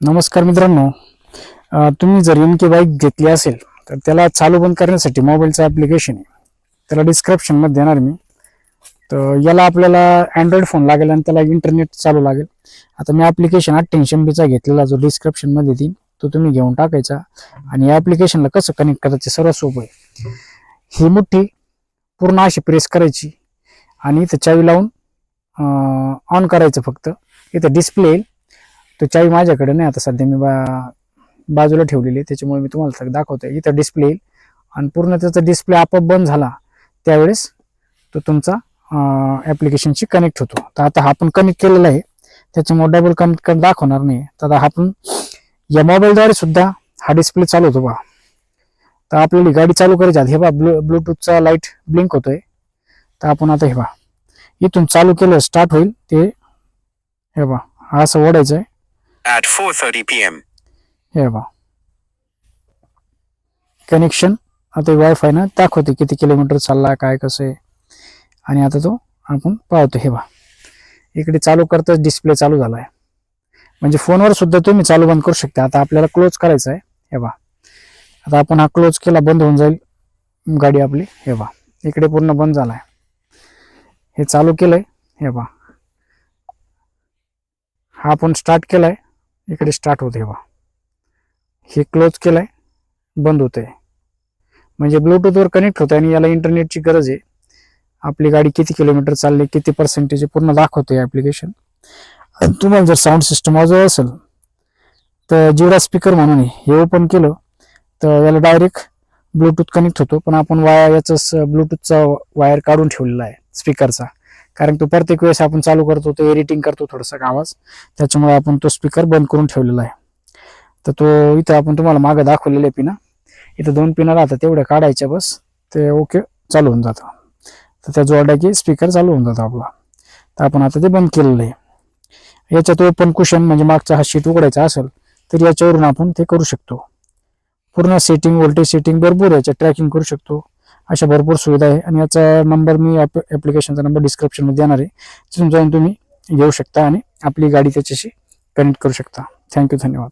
नमस्कार मित्रांनो. तुम्ही जर एम-के बाईक घेतली असेल तर त्याला चालू बंद करण्यासाठी मोबाईलचं ॲप्लिकेशन आहे, त्याला डिस्क्रिप्शनमध्ये देणार मी. तर याला आपल्याला अँड्रॉइड फोन लागेल आणि त्याला इंटरनेट चालू लागेल. आता मी ॲप्लिकेशन 88 MB घेतलेला जो डिस्क्रिप्शनमध्ये देईन तो तुम्ही घेऊन टाकायचा. आणि या ॲप्लिकेशनला कसं कनेक्ट करायचं सर्व सोपं आहे. ही मुठ्ठी पूर्ण अशी प्रेस करायची आणि इथं चावी लावून ऑन करायचं. फक्त इथं डिस्प्ले येईल. तो चावी माझ्याकडे नाही, आता सध्या मी बाजूला ठेवलेली आहे, त्याच्यामुळे मी तुम्हाला दाखवतोय. इथं डिस्प्ले येईल आणि पूर्ण त्याचा डिस्प्ले आपोआप बंद झाला त्यावेळेस तो तुमचा ॲप्लिकेशनशी कनेक्ट होतो. तर आता आपण कनेक्ट केलेला आहे, त्याच्यामुळे डबल कनेक्ट दाखवणार नाही. तर आपण या मोबाईलद्वारे सुद्धा हा डिस्प्ले चालू होतो बा. तर आपल्याला गाडी चालू करायची आहे. हे बा ब्लूटूथचा लाईट ब्लिंक होतोय. तर आपण आता हे बा इथून चालू केलं स्टार्ट होईल. ते हे बा हा असं ओढायचं आहे at 4:30 p.m. हे बा कनेक्शन. आता वायफाय ना दाखवते किती किलोमीटर चालला काय कसं आहे. आणि आता तो आपण पाहतो. हे बा इकडे चालू करताच डिस्प्ले चालू झाला आहे. म्हणजे फोनवर सुद्धा तुम्ही चालू बंद करू शकता. आता आपल्याला क्लोज करायचं आहे. हे बा आता आपण हा क्लोज केला, बंद होऊन जाईल गाडी आपली. हे बा इकडे पूर्ण बंद झाला आहे. हे चालू केलंय. हे बा हा आपण स्टार्ट केलाय, इकडे स्टार्ट होते. बा हे क्लोज केलंय, बंद होतंय. म्हणजे ब्लूटूथवर कनेक्ट होतं आणि याला इंटरनेटची गरज आहे. आपली गाडी किती किलोमीटर चालली, किती पर्सेंटेज पूर्ण दाखवते ॲप्लिकेशन. तुम्हाला जर साऊंड सिस्टम वाजवायचं असेल तर जिरा स्पीकर म्हणून हे ओपन केलं तर याला डायरेक्ट ब्लूटूथ कनेक्ट होतो. पण आपण याचा ब्लूटूथचा वायर काढून ठेवलेला आहे स्पीकरचा, कारण तो प्रत्येक वेळेस आपण चालू करतो तो एडिटिंग करतो थोडासा आवाज, त्याच्यामुळे आपण तो स्पीकर बंद करून ठेवलेला आहे. तर तो इथं आपण तुम्हाला मागे दाखवलेले पिना, इथं 2 पिना राहतात, तेवढ्या काढायच्या बस. ते ओके चालू होऊन जातं. तर त्या जोडल्या की स्पीकर चालू होऊन जातो आपला. तर आपण आता ते बंद केलेलं आहे. याच्यात ओपन कुशन म्हणजे मागचा हा शीट उघडायचा असेल तर याच्यावरून आपण ते करू शकतो. पूर्ण सेटिंग, व्होल्टेज सेटिंग भरपूर याच्यात ट्रॅकिंग करू शकतो. अशा भरपूर सुविधा आहे. आणि याचा नंबर मी ॲप्लिकेशनचा नंबर डिस्क्रिप्शनमध्ये देणार आहे, तिथून जाऊन तुम्ही घेऊ शकता आणि आपली गाडी त्याच्याशी कनेक्ट करू शकता. थँक्यू, धन्यवाद.